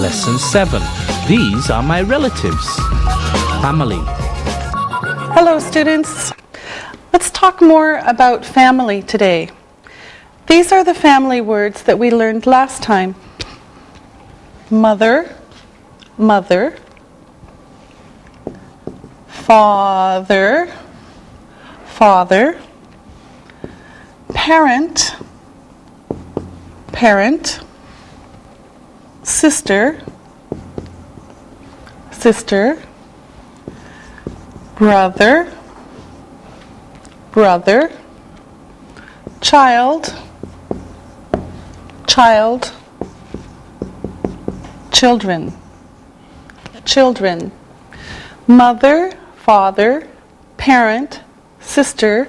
Lesson 7. These are my relatives. Family. Hello, students. Let's talk more about family today. These are the family words that we learned last time. Mother, mother, father, father, parent, parent, sister, sister, brother, brother, child, child, children, children, mother, father, parent, sister,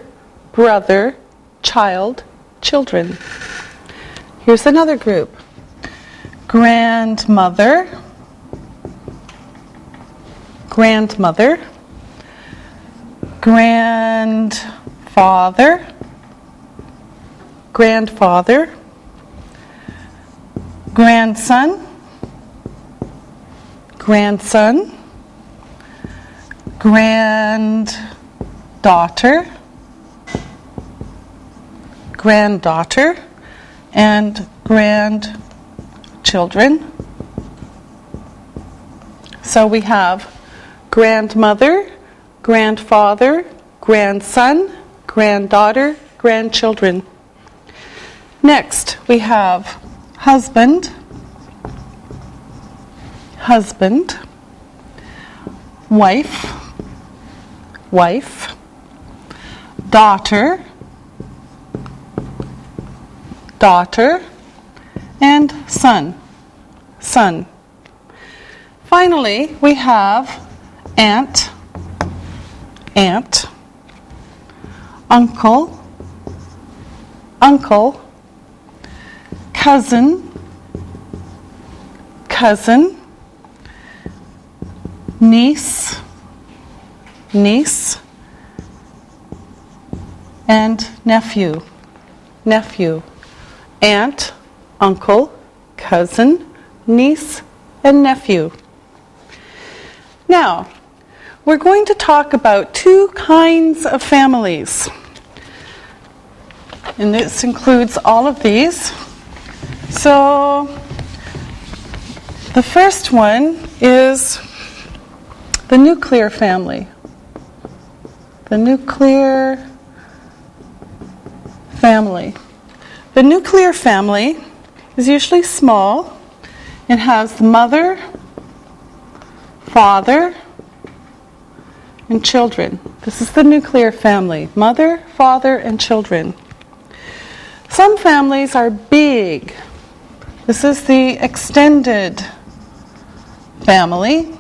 brother, child, children. Here's another group. Grandmother, grandmother, grandfather, grandfather, grandson, grandson, granddaughter, granddaughter, and grandchildren. So we have grandmother, grandfather, grandson, granddaughter, grandchildren. Next, we have husband, husband, wife, wife, daughter, daughter, and son, son. Finally, we have aunt, aunt, uncle, uncle, cousin, cousin, niece, niece, and nephew, nephew. Aunt, uncle, cousin, niece, and nephew. Now, we're going to talk about two kinds of families. And this includes all of these. So, the first one is the nuclear family. The nuclear family. The nuclear family is usually small and has the mother, father, and children. This is the nuclear family. Mother, father, and children. Some families are big. This is the extended family.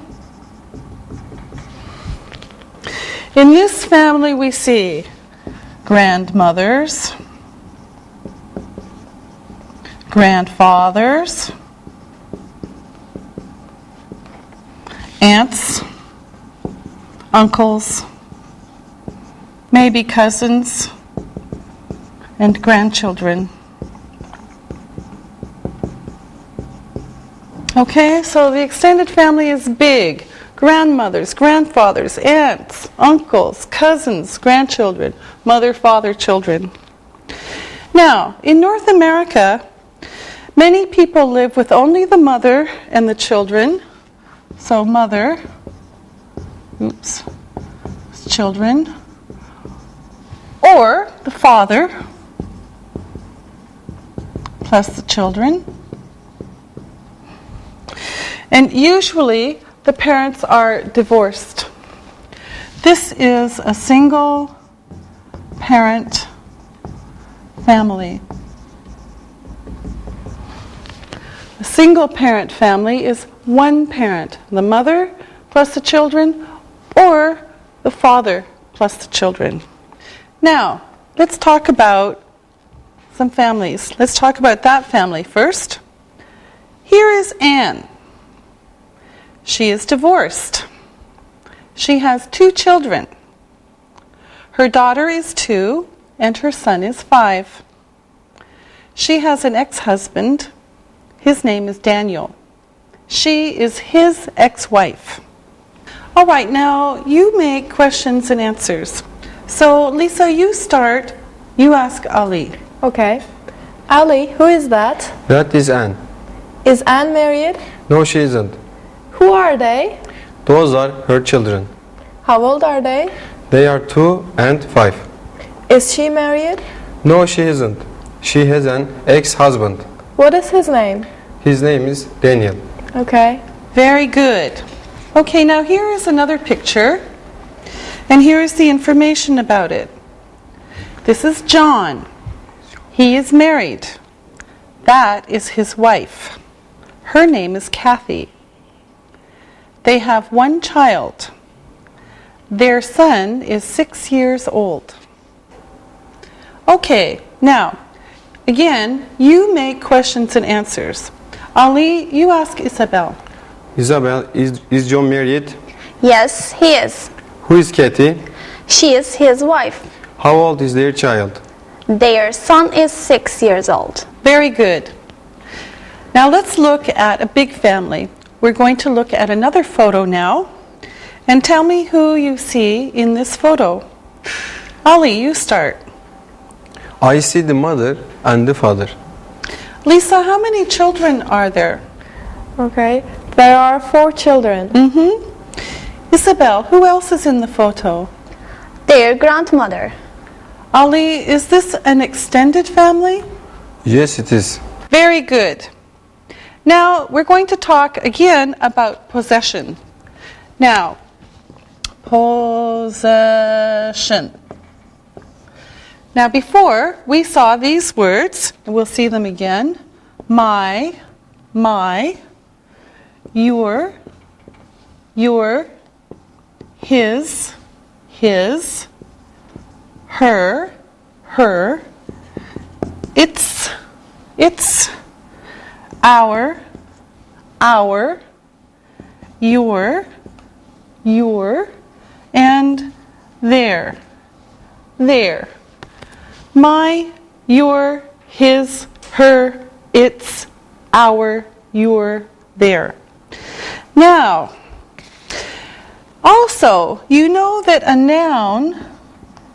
In this family we see grandmothers, grandfathers, aunts, uncles, maybe cousins, and grandchildren. Okay, so the extended family is big. Grandmothers, grandfathers, aunts, uncles, cousins, grandchildren, mother, father, children. Now, in North America, many people live with only the mother and the children. So mother, children, or the father plus the children. And usually the parents are divorced. This is a single parent family. A single parent family is one parent, the mother plus the children, or the father plus the children. Now, let's talk about some families. Let's talk about that family first. Here is Anne. She is divorced. She has 2 children. Her daughter is 2 and her son is 5. She has an ex-husband. His name is Daniel. She is his ex-wife. All right, now you make questions and answers. So Lisa, you start. You ask Ali. Okay. Ali, who is that? That is Anne. Is Anne married? No, she isn't. Who are they? Those are her children. How old are they? They are 2 and 5. Is she married? No, she isn't. She has an ex-husband. What is his name? His name is Daniel. Okay. Very good. Okay, now here is another picture, and here is the information about it. This is John. He is married. That is his wife. Her name is Kathy. They have one child. Their son is 6 years old. Okay, now, again, you make questions and answers. Ali, you ask Isabel. Isabel, is John married? Yes, he is. Who is Kathy? She is his wife. How old is their child? Their son is 6 years old. Very good. Now let's look at a big family. We're going to look at another photo now. And tell me who you see in this photo. Ali, you start. I see the mother and the father. Lisa, how many children are there? Okay. There are 4 children. Isabel, who else is in the photo? Their grandmother. Ali, is this an extended family? Yes, it is. Very good. Now, we're going to talk again about possession. Now, possession. Now, before we saw these words, and we'll see them again. My, your, his, her, its, our, your, and their. My, your, his, her, its, our, your, their. Now, also, you know that a noun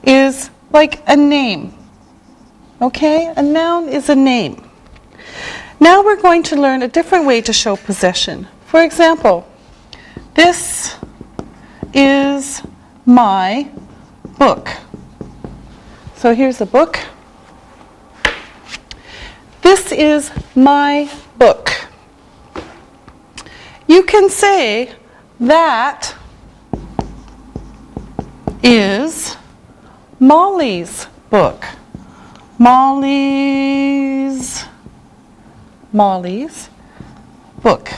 is like a name. Okay? A noun is a name. Now we're going to learn a different way to show possession. For example, this is my book. So here's a book. This is my book. You can say that is Molly's book. Molly's book.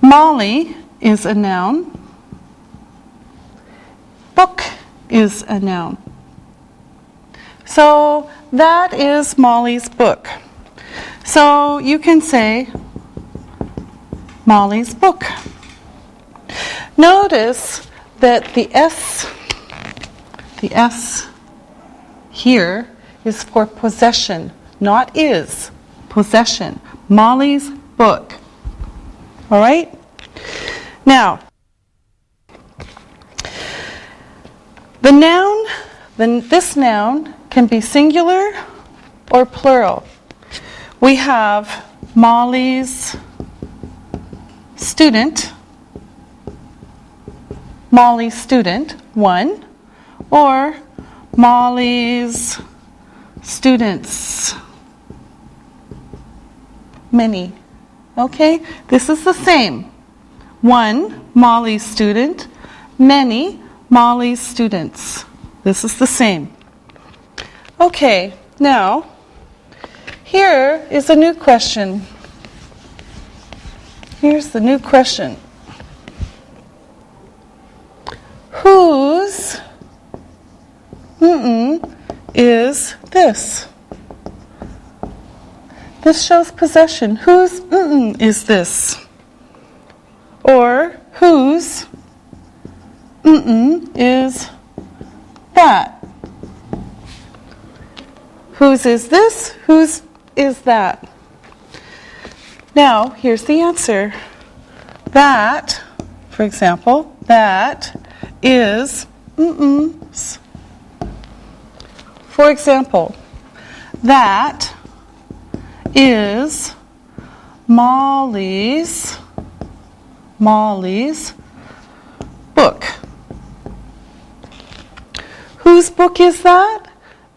Molly is a noun. Book is a noun. So that is Molly's book. So you can say Molly's book. Notice that the S here is for possession, not is. Possession. Molly's book. All right? Now, the noun, this noun can be singular or plural. We have Molly's student, one, or Molly's students, many. Okay? This is the same. One, Molly's student, many, Molly's students. This is the same. Okay, now, here is a new question. Here's the new question. Whose is this? This shows possession. Whose is this? Or whose is that? Whose is this? Whose is that? Now, here's the answer. That, for example, that is For example, that is Molly's book. Whose book is that?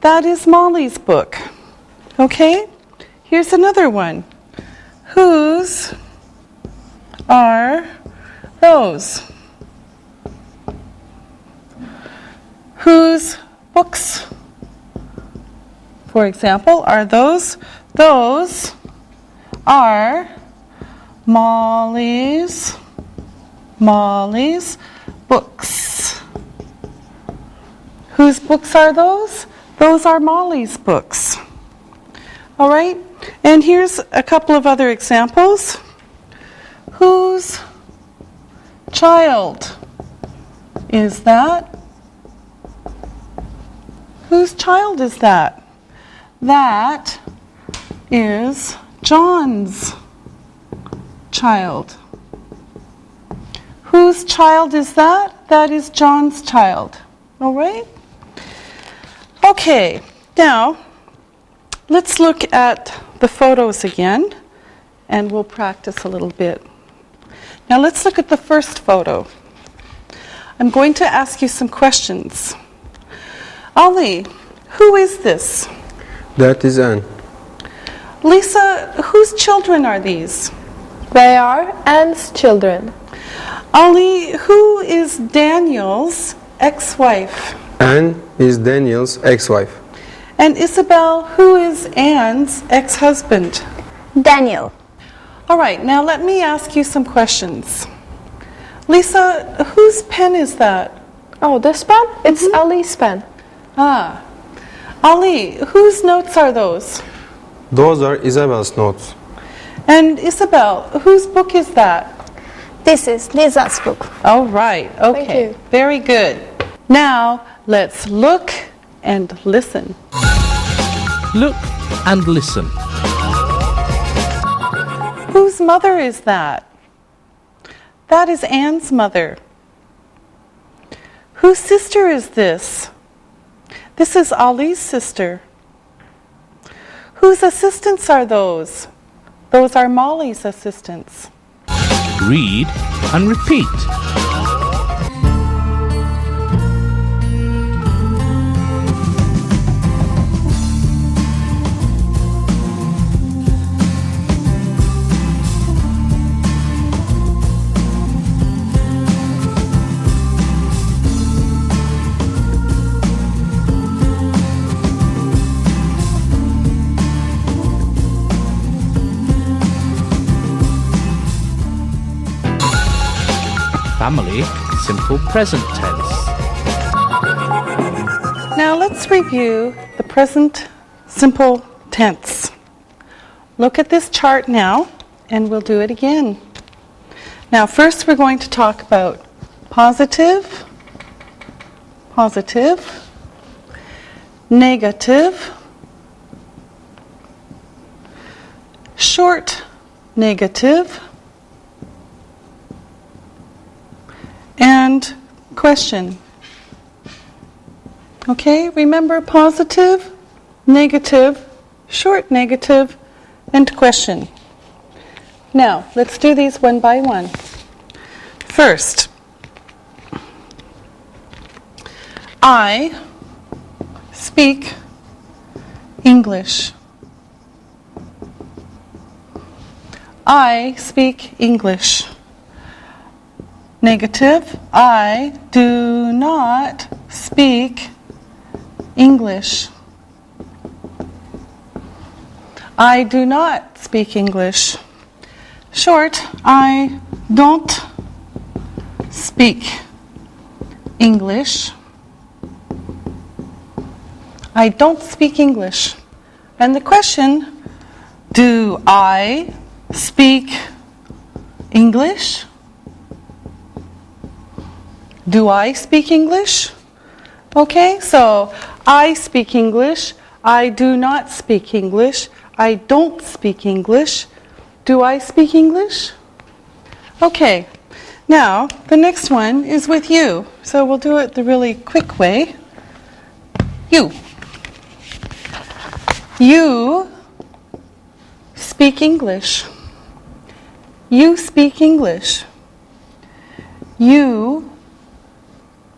That is Molly's book. Okay? Here's another one. Whose are those? Whose books, for example, are those? Those are Molly's books. Whose books are those? Those are Molly's books. All right? And here's a couple of other examples. Whose child is that? Whose child is that? That is John's child. Whose child is that? That is John's child. All right? Okay, now let's look at the photos again, and we'll practice a little bit. Now let's look at the first photo. I'm going to ask you some questions. Ali, who is this? That is Anne. Lisa, whose children are these? They are Anne's children. Ali, who is Daniel's ex-wife? Anne is Daniel's ex-wife. And Isabel, who is Anne's ex-husband? Daniel. All right, now let me ask you some questions. Lisa, whose pen is that? Oh, this pen? It's Ali's pen. Ah. Ali, whose notes are those? Those are Isabel's notes. And Isabel, whose book is that? This is Lisa's book. All right, okay. Thank you. Very good. Now, let's look and listen. Look and listen. Whose mother is that? That is Anne's mother. Whose sister is this? This is Ali's sister. Whose assistants are those? Those are Molly's assistants. Read and repeat. Family, simple present tense. Now let's review the present simple tense. Look at this chart now, and we'll do it again. Now first we're going to talk about positive, negative, short negative, and question. Okay, remember positive, negative, short negative, and question. Now, let's do these one by one. First, I speak English. I speak English. Negative, I do not speak English. I do not speak English. Short, I don't speak English. I don't speak English. And the question, do I speak English? Do I speak English? Okay, so I speak English. I do not speak English. I don't speak English. Do I speak English? Okay. Now, the next one is with you. So we'll do it the really quick way. You. You speak English. You speak English. You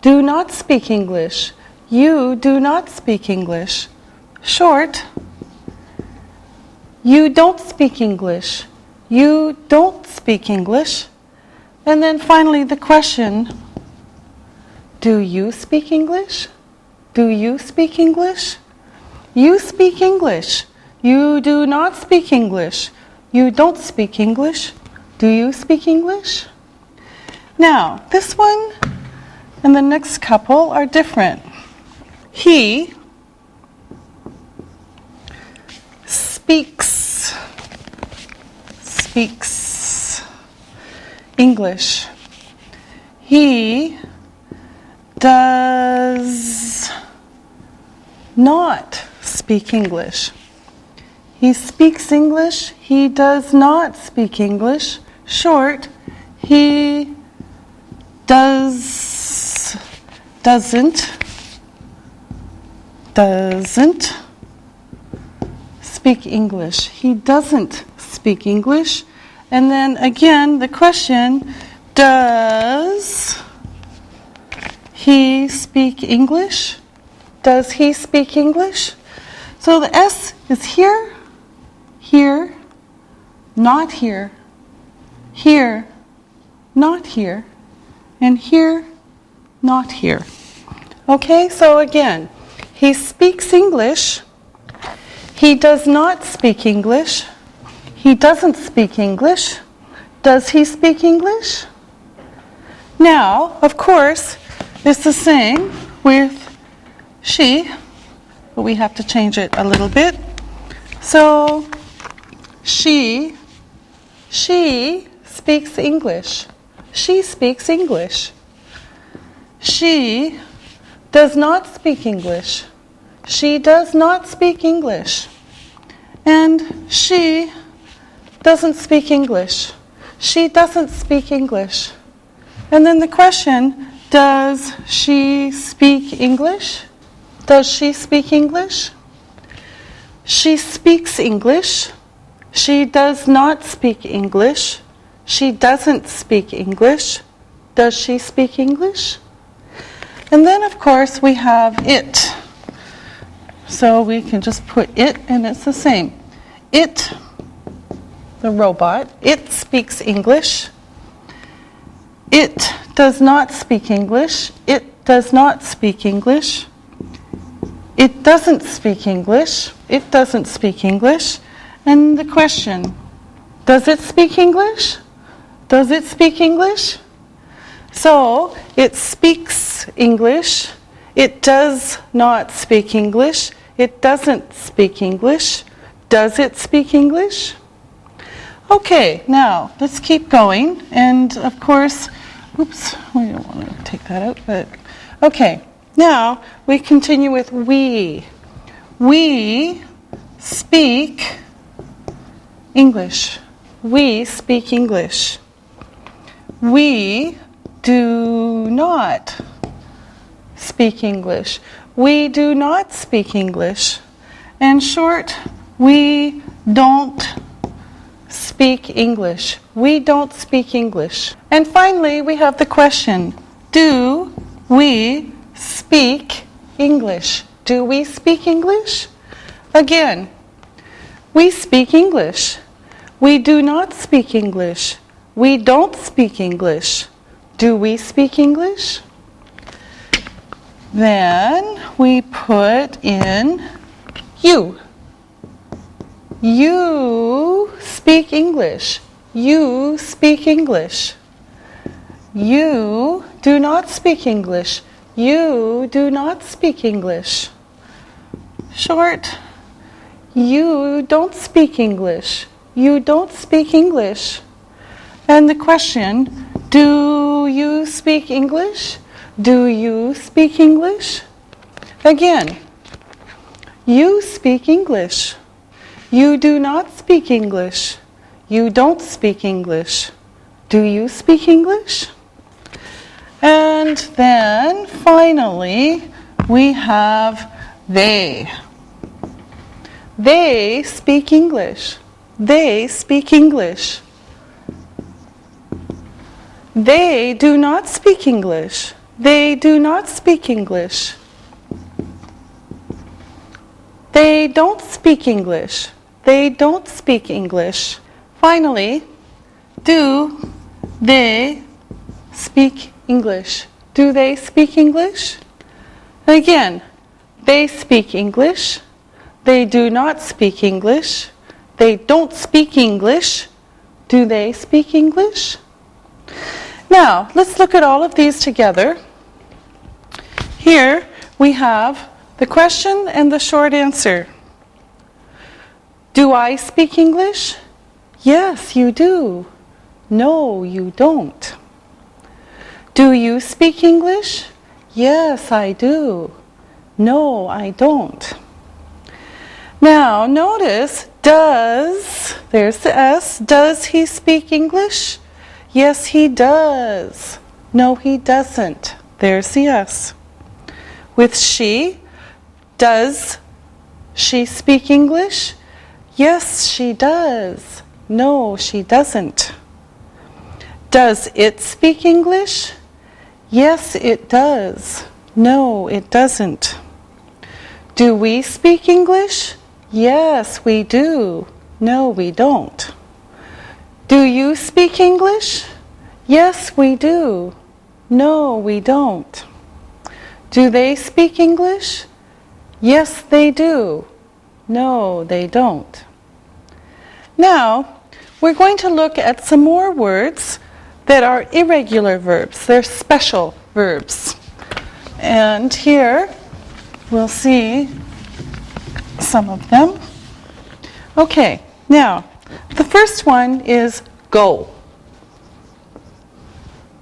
do not speak English. You do not speak English. Short. You don't speak English. You don't speak English. And then finally the question, do you speak English? Do you speak English? You speak English. You do not speak English. You don't speak English. Do you speak English? Now, this one and the next couple are different. He speaks English. He does not speak English. He speaks English. He does not speak English. Short, he doesn't speak English. He doesn't speak English. And then again, the question, does he speak English? Does he speak English? So the S is here, here, not here, here, not here, and here, not here. Okay, so again, he speaks English. He does not speak English. He doesn't speak English. Does he speak English? Now, of course, it's the same with she, but we have to change it a little bit. So, she speaks English. She speaks English. She does not speak English. She does not speak English. And she doesn't speak English. She doesn't speak English. And then the question, does she speak English? Does she speak English? She speaks English. She does not speak English. She doesn't speak English. Does she speak English? And then, of course, we have it. So we can just put it, and it's the same. It, the robot, it speaks English. It does not speak English. It does not speak English. It doesn't speak English. It doesn't speak English. And the question, does it speak English? Does it speak English? So, it speaks English. It does not speak English. It doesn't speak English. Does it speak English? Okay, now let's keep going. And of course, oops, we don't want to take that out, but okay. Now we continue with we. We speak English. We speak English. We do not speak English. We do not speak English. In short, we don't speak English. We don't speak English. And finally, we have the question, do we speak English? Do we speak English? Again, we speak English. We do not speak English. We don't speak English. Do we speak English? Then we put in you. You speak English. You speak English. You do not speak English. You do not speak English. Short, you don't speak English. You don't speak English. And the question, do you speak English? Do you speak English? Again, you speak English. You do not speak English. you don't speak English. Do you speak English? And then finally, we have they. They speak English. They speak English. They do not speak English. They do not speak English. They don't speak English. They don't speak English. Finally, do they speak English? Do they speak English? Again, they speak English. They do not speak English. They don't speak English. Do they speak English? Now, let's look at all of these together. Here we have the question and the short answer. Do I speak English? Yes, you do. No, you don't. Do you speak English? Yes, I do. No, I don't. Now, notice, does, there's the S, does he speak English? Yes, he does. No, he doesn't. There's the S. With she, does she speak English? Yes, she does. No, she doesn't. Does it speak English? Yes, it does. No, it doesn't. Do we speak English? Yes, we do. No, we don't. Do you speak English? Yes, we do. No, we don't. Do they speak English? Yes, they do. No, they don't. Now, we're going to look at some more words that are irregular verbs. They're special verbs. And here, we'll see some of them. Okay, now, the first one is go.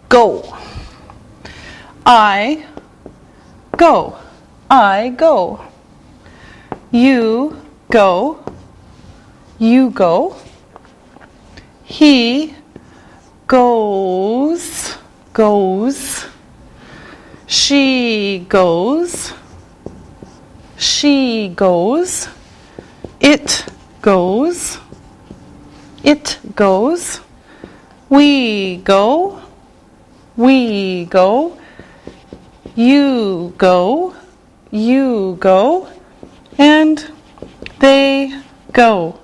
Go. I go. I go. You go. You go. He goes. Goes. She goes. She goes. It goes. It goes. We go. We go. You go. You go. And they go.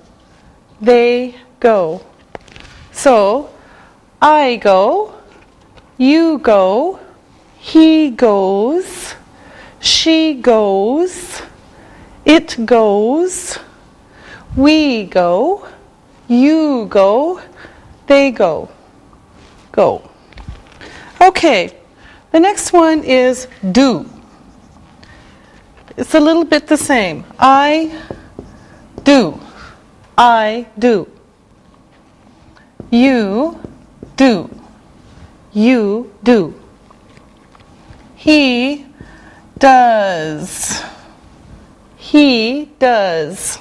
They go. So, I go. You go. He goes. She goes. It goes. We go. You go. They go. Go. Okay. The next one is do. It's a little bit the same. I do. I do. You do. You do. He does. He does.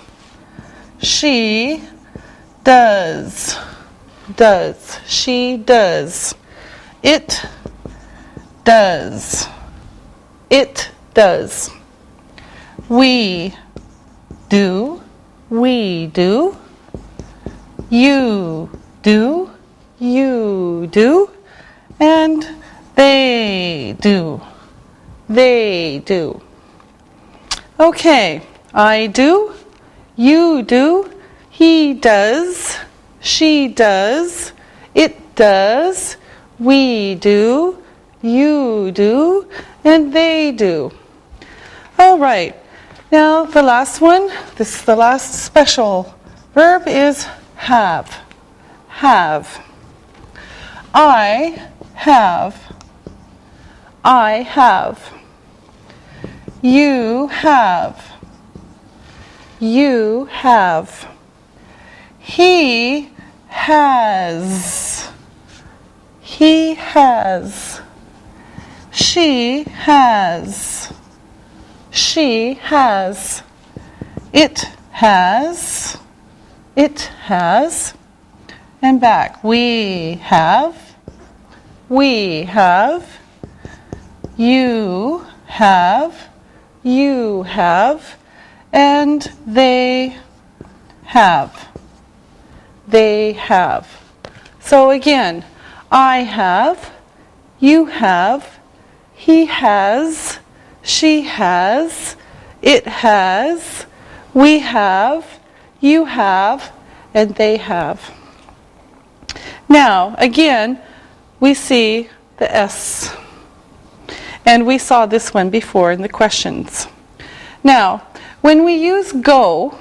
She does. Does. She does. It does. It does. We do. We do. You do. You do. And they do. They do. Okay. I do. You do. He does. She does. It does. We do. You do. And they do. All right. Now the last one, this is the last special verb, is have. Have. I have. I have. You have. You have. He has. He has. She has. She has. It has. It has. and back. We have, you have, and they have. They have. So again, I have, you have, he has, she has, it has, we have, you have, and they have. Now, again, we see the S. And we saw this one before in the questions. Now, when we use go,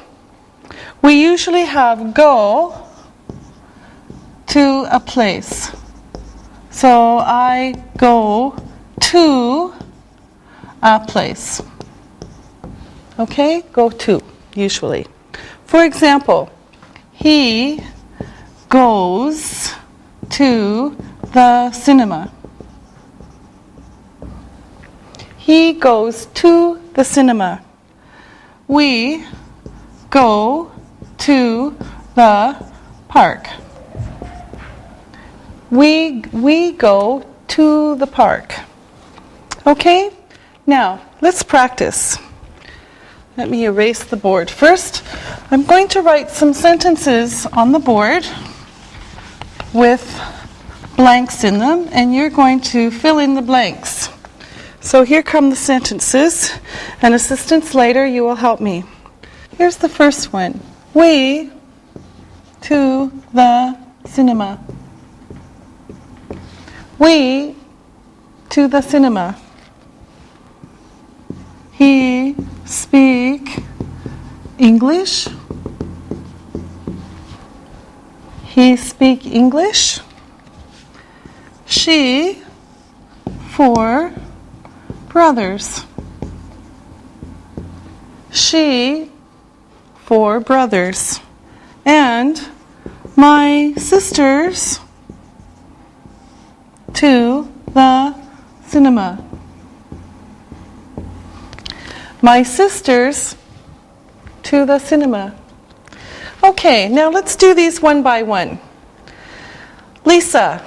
we usually have go to a place. So I go to a place. Okay? Go to, usually. For example, he goes to the cinema. He goes to the cinema. We go to the park. We go to the park. Okay? Now, let's practice. Let me erase the board. First, I'm going to write some sentences on the board with blanks in them, and you're going to fill in the blanks. So here come the sentences, and assistants later, you will help me. Here's the first one. We to the cinema. We to the cinema. He speak English. He speak English. She for brothers. She for brothers. And my sisters to the cinema. My sisters to the cinema. Okay, now let's do these one by one. Lisa.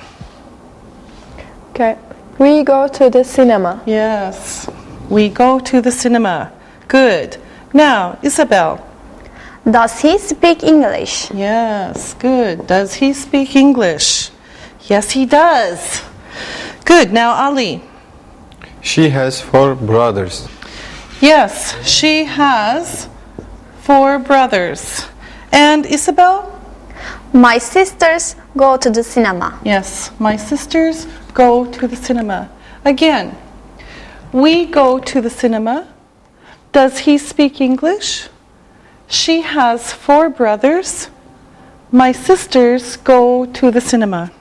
Okay. We go to the cinema. Yes, we go to the cinema. Good. Now, Isabel. Does he speak English? Yes, good. Does he speak English? Yes, he does. Good. Now, Ali. She has 4 brothers. Yes, she has 4 brothers. And Isabel? My sisters go to the cinema. Yes, my sisters go to the cinema. Again, we go to the cinema. Does he speak English? She has 4 brothers. My sisters go to the cinema.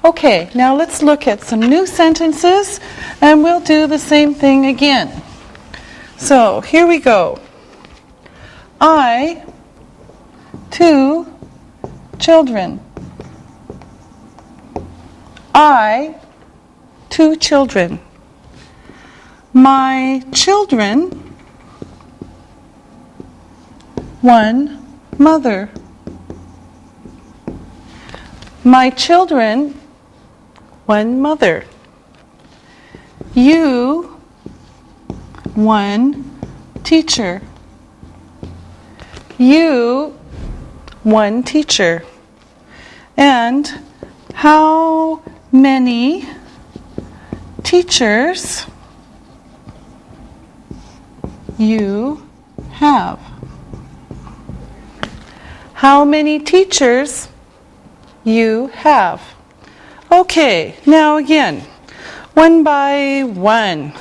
Okay, now let's look at some new sentences, and we'll do the same thing again. So, here we go. I, 2 children. I, 2 children. My children, 1 mother. My children, 1 mother. You, 1 teacher. You, 1 teacher. And how many teachers you have? How many teachers you have? Okay, now again, one by one.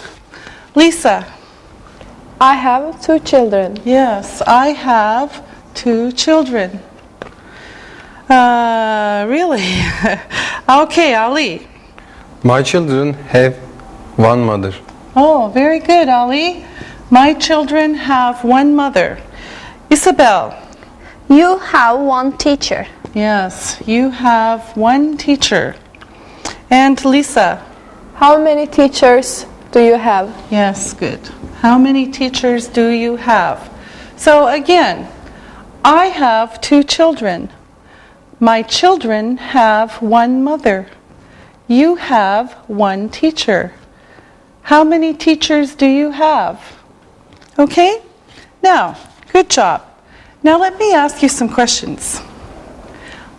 Lisa. I have 2 children. Yes, I have 2 children. Really? Okay, Ali. My children have 1 mother. Oh, very good, Ali. My children have 1 mother. Isabel. You have 1 teacher. Yes, you have 1 teacher. And Lisa. How many teachers do you have? Yes, good. How many teachers do you have? So again, I have 2 children. My children have one mother. You have one teacher. How many teachers do you have? Okay? Now, good job. Now let me ask you some questions.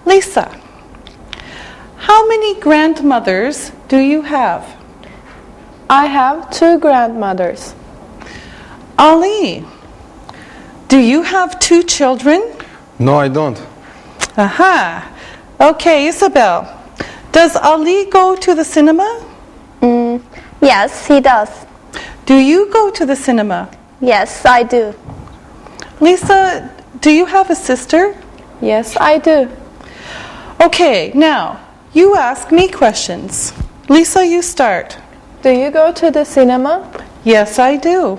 Lisa, how many grandmothers do you have? I have 2 grandmothers. Ali, do you have 2 children? No, I don't. Aha. Okay, Isabel. Does Ali go to the cinema? Yes, he does. Do you go to the cinema? Yes, I do. Lisa, do you have a sister? Yes, I do. Okay, now, you ask me questions. Lisa, you start. Do you go to the cinema? Yes, I do.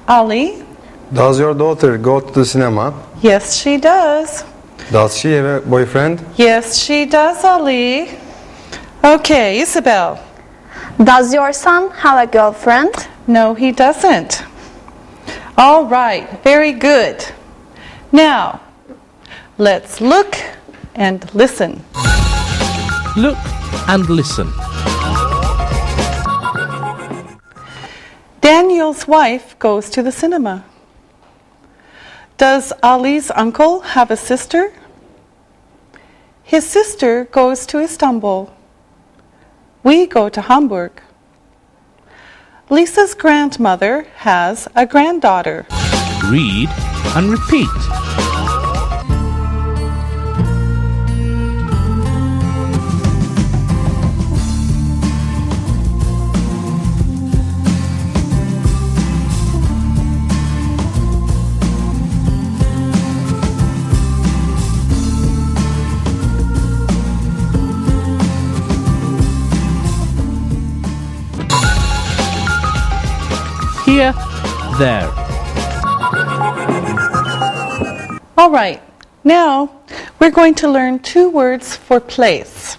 Ali? Does your daughter go to the cinema? Yes, she does. Does she have a boyfriend? Yes, she does, Ali. Okay, Isabel. Does your son have a girlfriend? No, he doesn't. All right, very good. Now, let's look and listen. Look and listen. Daniel's wife goes to the cinema. Does Ali's uncle have a sister? His sister goes to Istanbul. We go to Hamburg. Lisa's grandmother has a granddaughter. Read and repeat. Here, there. All right, now we're going to learn 2 words for place.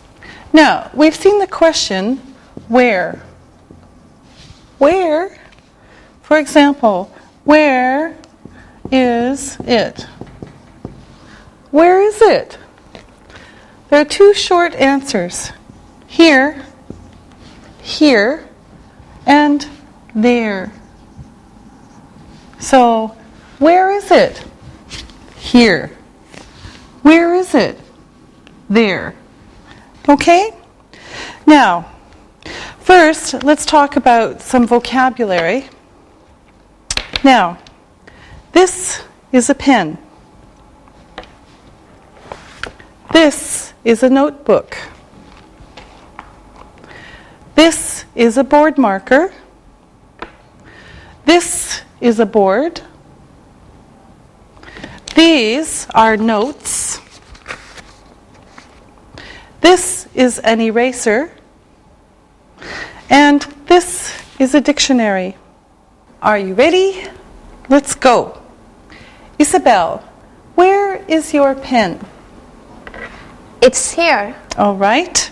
Now, we've seen the question, where? Where? For example, where is it? Where is it? There are 2 short answers. Here, here, and there. So, where is it? Here. Where is it? There. Okay? Now, first, let's talk about some vocabulary. Now, this is a pen. This is a notebook. This is a board marker. This is a board. These are notes. This is an eraser. And this is a dictionary. Are you ready? Let's go. Isabel, where is your pen? It's here. All right.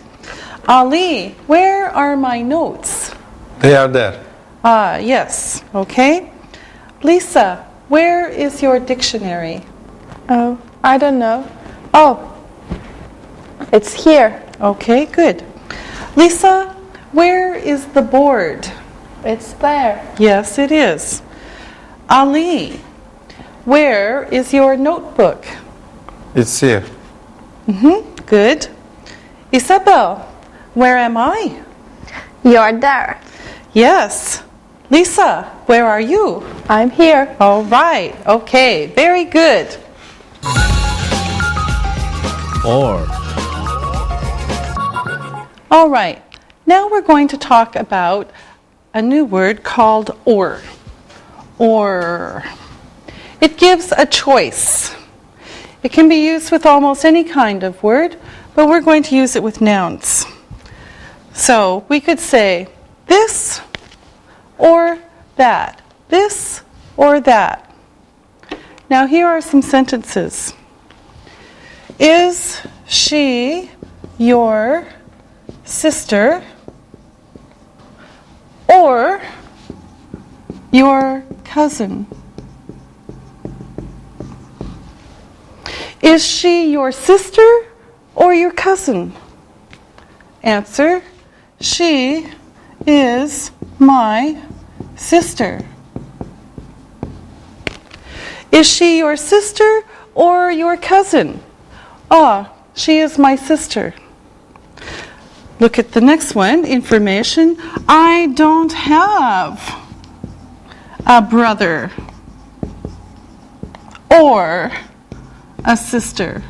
Ali, where are my notes? They are there. Ah, yes. Okay. Lisa, where is your dictionary? Oh, I don't know. Oh, it's here. Okay, good. Lisa, where is the board? It's there. Yes, it is. Ali, where is your notebook? It's here. Good. Isabel, where am I? You're there. Yes. Lisa, where are you? I'm here. All right. Okay, very good. Or. All right. Now we're going to talk about a new word called or. Or. It gives a choice. It can be used with almost any kind of word, but we're going to use it with nouns. So we could say this or that. This or that. Now here are some sentences. Is she your sister or your cousin? Is she your sister or your cousin? Answer, she is my sister. Is she your sister or your cousin? Ah, she is my sister. Look at the next one, information. I don't have a brother or a sister.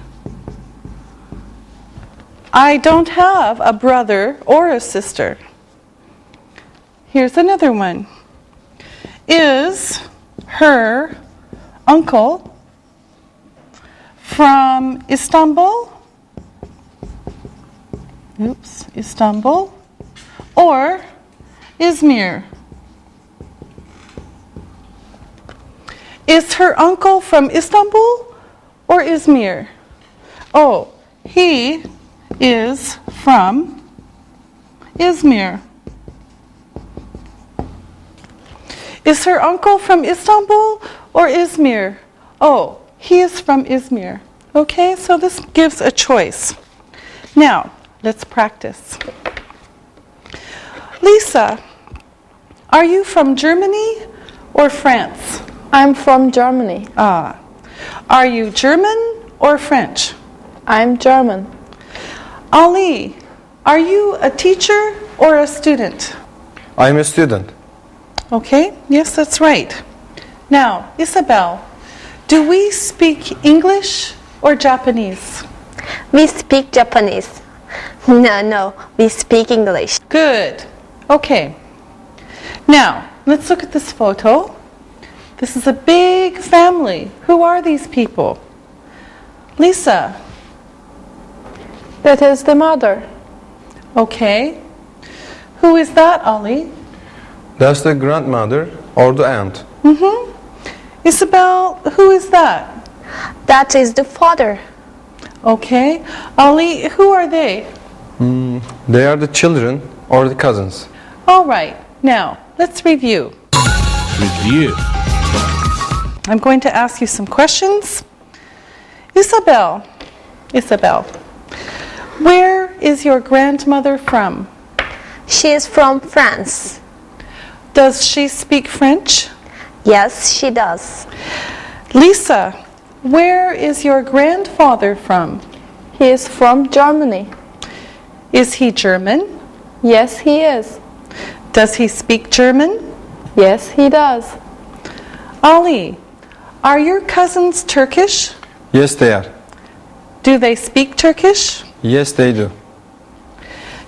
I don't have a brother or a sister. Here's another one. Is her uncle from Istanbul? Oops, Istanbul. Or Izmir? Is her uncle from Istanbul or Izmir? Oh, he is from Izmir. Is her uncle from Istanbul or Izmir? Oh, he is from Izmir. Okay, so this gives a choice. Now, let's practice. Lisa, are you from Germany or France? I'm from Germany. Ah. Are you German or French? I'm German. Ali, are you a teacher or a student? I'm a student. Okay, yes, that's right. Now, Isabel, do we speak English or Japanese? We speak Japanese. No, we speak English. Good. Okay. Now, let's look at this photo. This is a big family. Who are these people? Lisa. That is the mother. Okay. Who is that, Ali? That's the grandmother or the aunt. Mm-hmm. Isabel, who is that? That is the father. Okay. Ali, who are they? They are the children or the cousins. All right. Now, let's review. Review. I'm going to ask you some questions. Isabel, where is your grandmother from? She is from France. Does she speak French? Yes, she does. Lisa, where is your grandfather from? He is from Germany. Is he German? Yes, he is. Does he speak German? Yes, he does. Ali, are your cousins Turkish? Yes, they are. Do they speak Turkish? Yes, they do.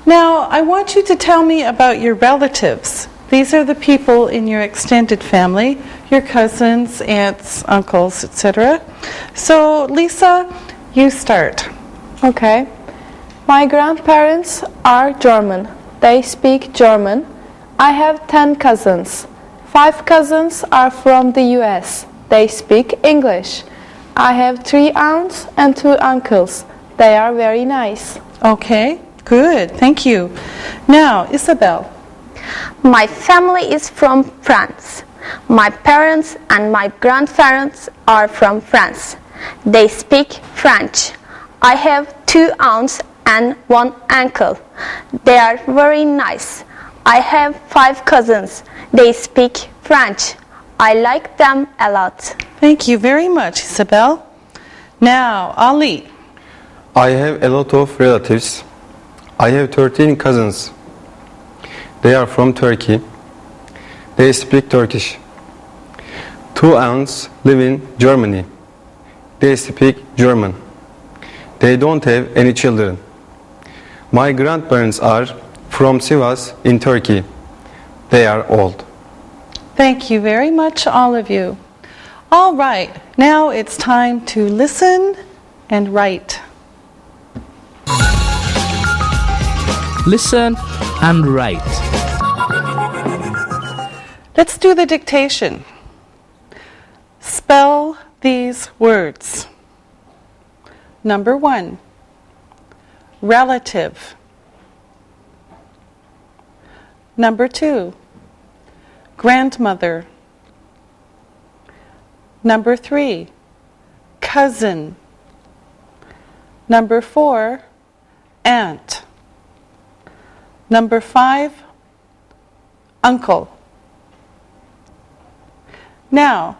Now, I want you to tell me about your relatives. These are the people in your extended family, your cousins, aunts, uncles, etc. So, Lisa, you start. Okay. My grandparents are German. They speak German. I have 10 cousins. 5 cousins are from the US. They speak English. I have 3 aunts and 2 uncles. They are very nice. Okay, good, thank you. Now, Isabel. My family is from France. My parents and my grandparents are from France. They speak French. I have 2 aunts and 1 uncle. They are very nice. I have 5 cousins. They speak French. I like them a lot. Thank you very much, Isabel. Now, Ali. I have a lot of relatives. I have 13 cousins. They are from Turkey. They speak Turkish. 2 aunts live in Germany. They speak German. They don't have any children. My grandparents are from Sivas in Turkey. They are old. Thank you very much, all of you. All right, now it's time to listen and write. Listen and write. Let's do the dictation. Spell these words. Number 1, relative. Number 2, grandmother. Number 3, cousin. Number 4, aunt. Number 5, uncle. Now,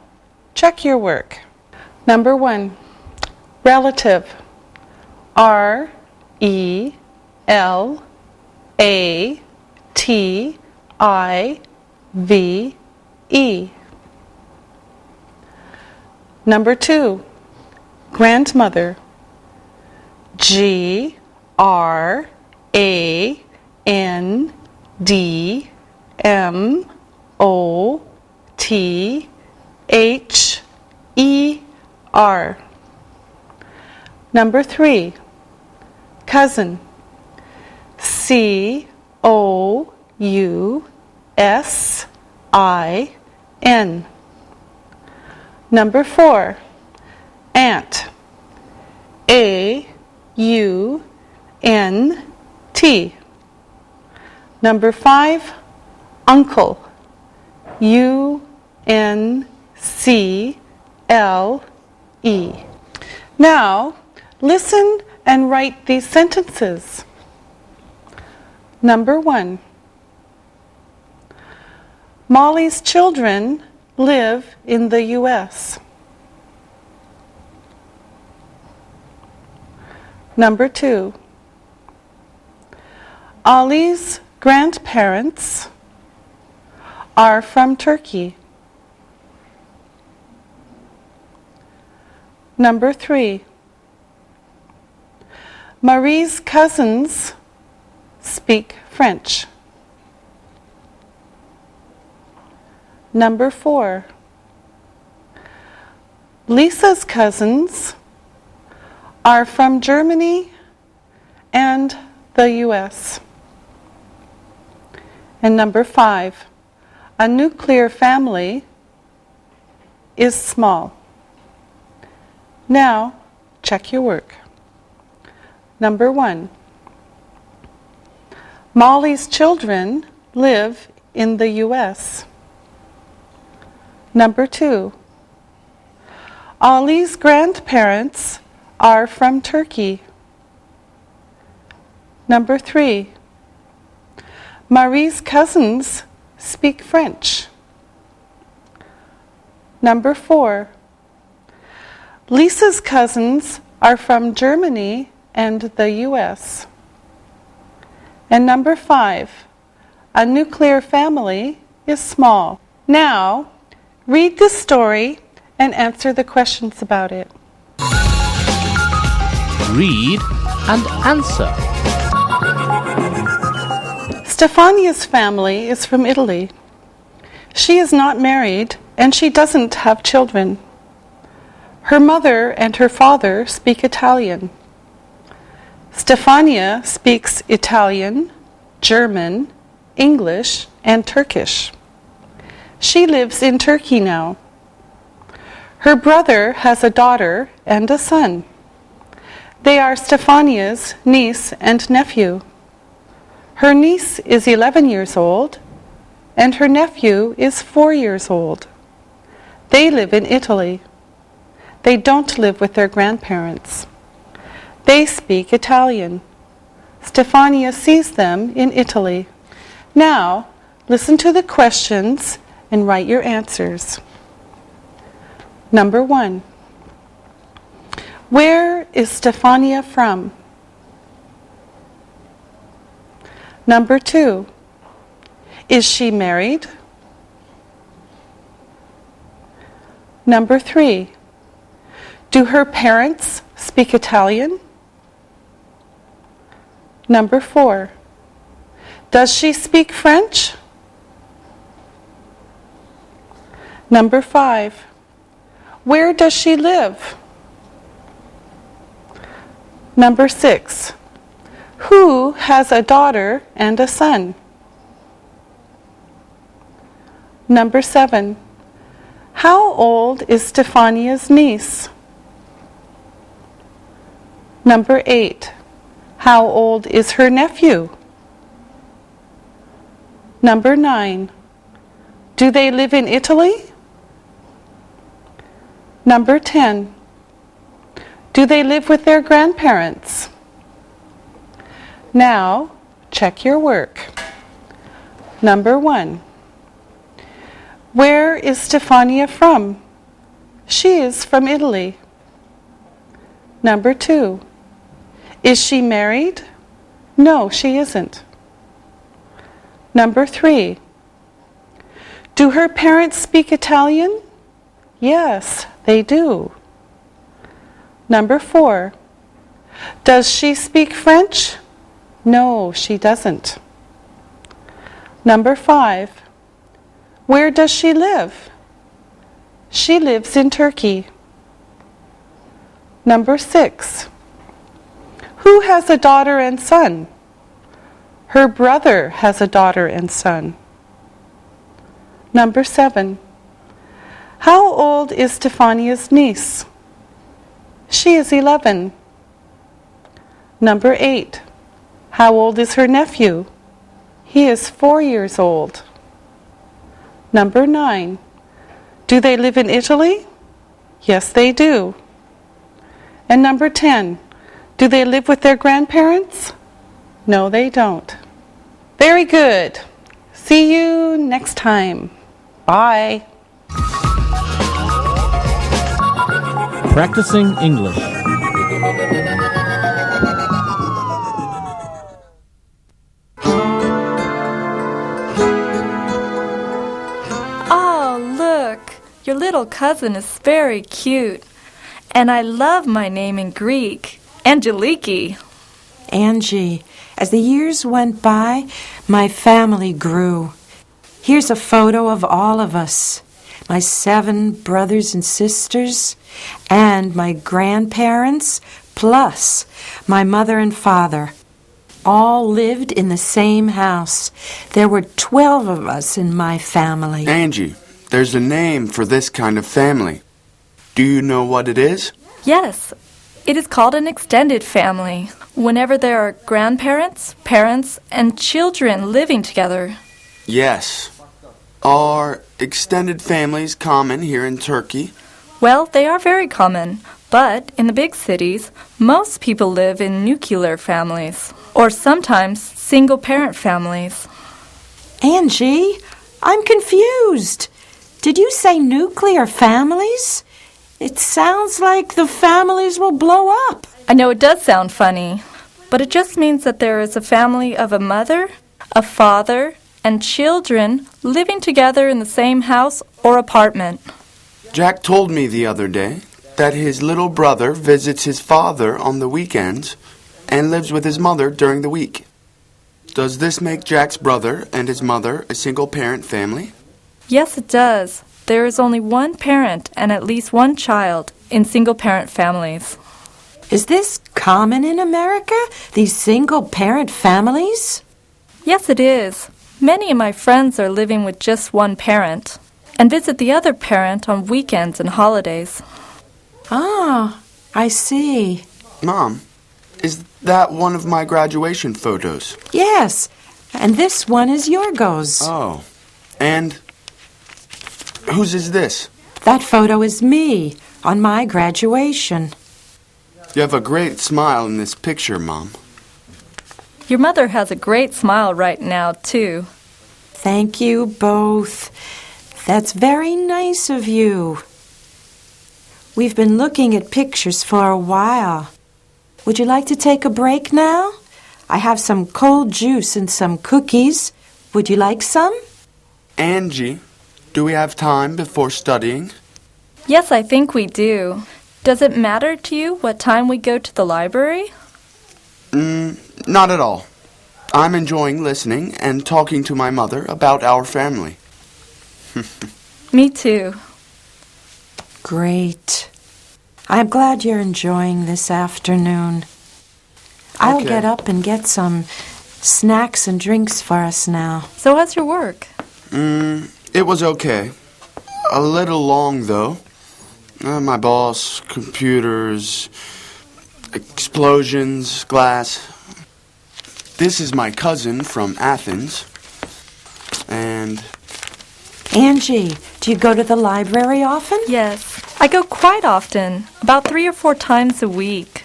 check your work. Number 1, relative. R-E-L-A-T-I-V-E. Number 2, grandmother. G-R-A-N-D-M-O-T-H-E-R. Number 3, cousin. C-O-U-S-I-N. Number 4, aunt. A-U-N-T. Number 5, uncle. U-N-C-L-E. Now, listen and write these sentences. Number 1. Molly's children live in the U.S. Number 2. Ali's grandparents are from Turkey. Number 3. Marie's cousins speak French. Number 4. Lisa's cousins are from Germany and the U.S. And number 5. A nuclear family is small. Now, check your work. Number 1. Molly's children live in the U.S. Number 2. Ali's grandparents are from Turkey. Number 3. Marie's cousins speak French. Number 4. Lisa's cousins are from Germany and the U.S. And number 5. A nuclear family is small. Now, read the story and answer the questions about it. Read and answer. Stefania's family is from Italy. She is not married and she doesn't have children. Her mother and her father speak Italian. Stefania speaks Italian, German, English, and Turkish. She lives in Turkey now. Her brother has a daughter and a son. They are Stefania's niece and nephew. Her niece is 11 years old, and her nephew is 4 years old. They live in Italy. They don't live with their grandparents. They speak Italian. Stefania sees them in Italy. Now, listen to the questions and write your answers. Number 1. Where is Stefania from? Number 2. Is she married? Number 3. Do her parents speak Italian? Number 4. Does she speak French? Number 5. Where does she live? Number 6. Who has a daughter and a son? Number 7. How old is Stefania's niece? Number 8. How old is her nephew? Number 9. Do they live in Italy? Number 10. Do they live with their grandparents? Now, check your work. Number 1. Where is Stefania from? She is from Italy. Number 2. Is she married? No, she isn't. Number 3. Do her parents speak Italian? Yes, they do. Number 4. Does she speak French? No, she doesn't. Number 5. Where does she live? She lives in Turkey. Number 6. Who has a daughter and son? Her brother has a daughter and son. Number 7. How old is Stefania's niece? She is 11. Number 8. How old is her nephew? He is 4 years old. Number 9. Do they live in Italy? Yes, they do. And number 10. Do they live with their grandparents? No, they don't. Very good. See you next time. Bye. Practicing English. Oh, look, your little cousin is very cute. And I love my name in Greek, Angeliki. Angie, as the years went by, my family grew. Here's a photo of all of us, my 7 brothers and sisters, and my grandparents, plus my mother and father. All lived in the same house. There were 12 of us in my family. Angie, there's a name for this kind of family. Do you know what it is? Yes, it is called an extended family, whenever there are grandparents, parents, and children living together. Yes. Are extended families common here in Turkey? Well, they are very common, but in the big cities, most people live in nuclear families, or sometimes single-parent families. Angie, I'm confused. Did you say nuclear families? It sounds like the families will blow up. I know it does sound funny, but it just means that there is a family of a mother, a father, and children living together in the same house or apartment. Jack told me the other day that his little brother visits his father on the weekends and lives with his mother during the week. Does this make Jack's brother and his mother a single-parent family? Yes, it does. There is only one parent and at least one child in single-parent families. Is this common in America, these single-parent families? Yes, it is. Many of my friends are living with just one parent and visit the other parent on weekends and holidays. Ah, I see. Mom, is that one of my graduation photos? Yes, and this one is Yorgos. Oh, and whose is this? That photo is me on my graduation. You have a great smile in this picture, Mom. Your mother has a great smile right now, too. Thank you both. That's very nice of you. We've been looking at pictures for a while. Would you like to take a break now? I have some cold juice and some cookies. Would you like some? Angie, do we have time before studying? Yes, I think we do. Does it matter to you what time we go to the library? Not at all. I'm enjoying listening and talking to my mother about our family. Me too. Great. I'm glad you're enjoying this afternoon. I'll Okay. get up and get some snacks and drinks for us now. So how's your work? It was okay. A little long, though. My boss, computers, explosions, glass. This is my cousin from Athens. And Angie, do you go to the library often? Yes, I go quite often, about 3 or 4 times a week.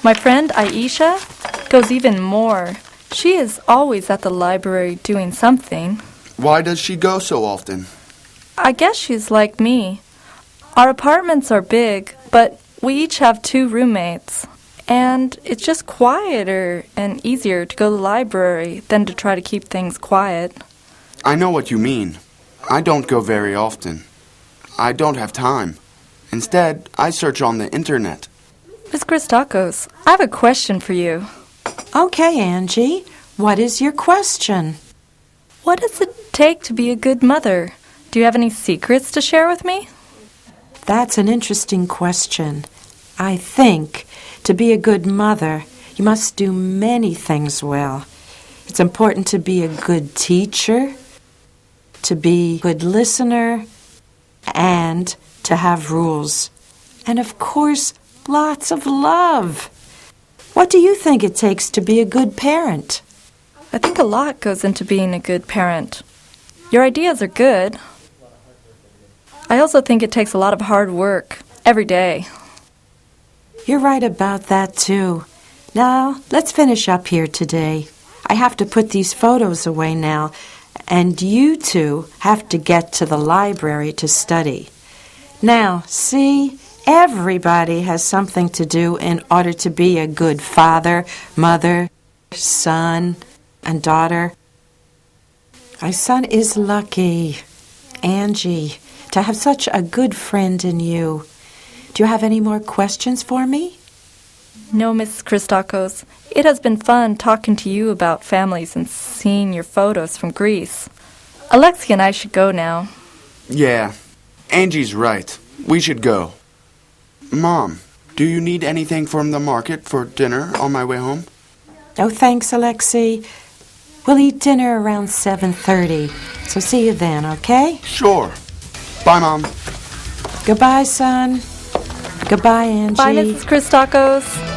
My friend Aisha goes even more. She is always at the library doing something. Why does she go so often? I guess she's like me. Our apartments are big, but we each have 2 roommates. And it's just quieter and easier to go to the library than to try to keep things quiet. I know what you mean. I don't go very often. I don't have time. Instead, I search on the internet. Miss Christakos, I have a question for you. Okay, Angie. What is your question? What does it take to be a good mother? Do you have any secrets to share with me? That's an interesting question. I think to be a good mother, you must do many things well. It's important to be a good teacher, to be a good listener, and to have rules. And of course, lots of love. What do you think it takes to be a good parent? I think a lot goes into being a good parent. Your ideas are good. I also think it takes a lot of hard work every day. You're right about that, too. Now, let's finish up here today. I have to put these photos away now, and you two have to get to the library to study. Now, see, everybody has something to do in order to be a good father, mother, son, and daughter. My son is lucky, Angie, to have such a good friend in you. Do you have any more questions for me? No, Miss Christakos. It has been fun talking to you about families and seeing your photos from Greece. Alexia and I should go now. Yeah, Angie's right. We should go. Mom, do you need anything from the market for dinner on my way home? Oh, thanks, Alexei. We'll eat dinner around 7:30, so see you then, okay? Sure. Bye, Mom. Goodbye, son. Goodbye, Angie. Bye, Mrs. Christakos.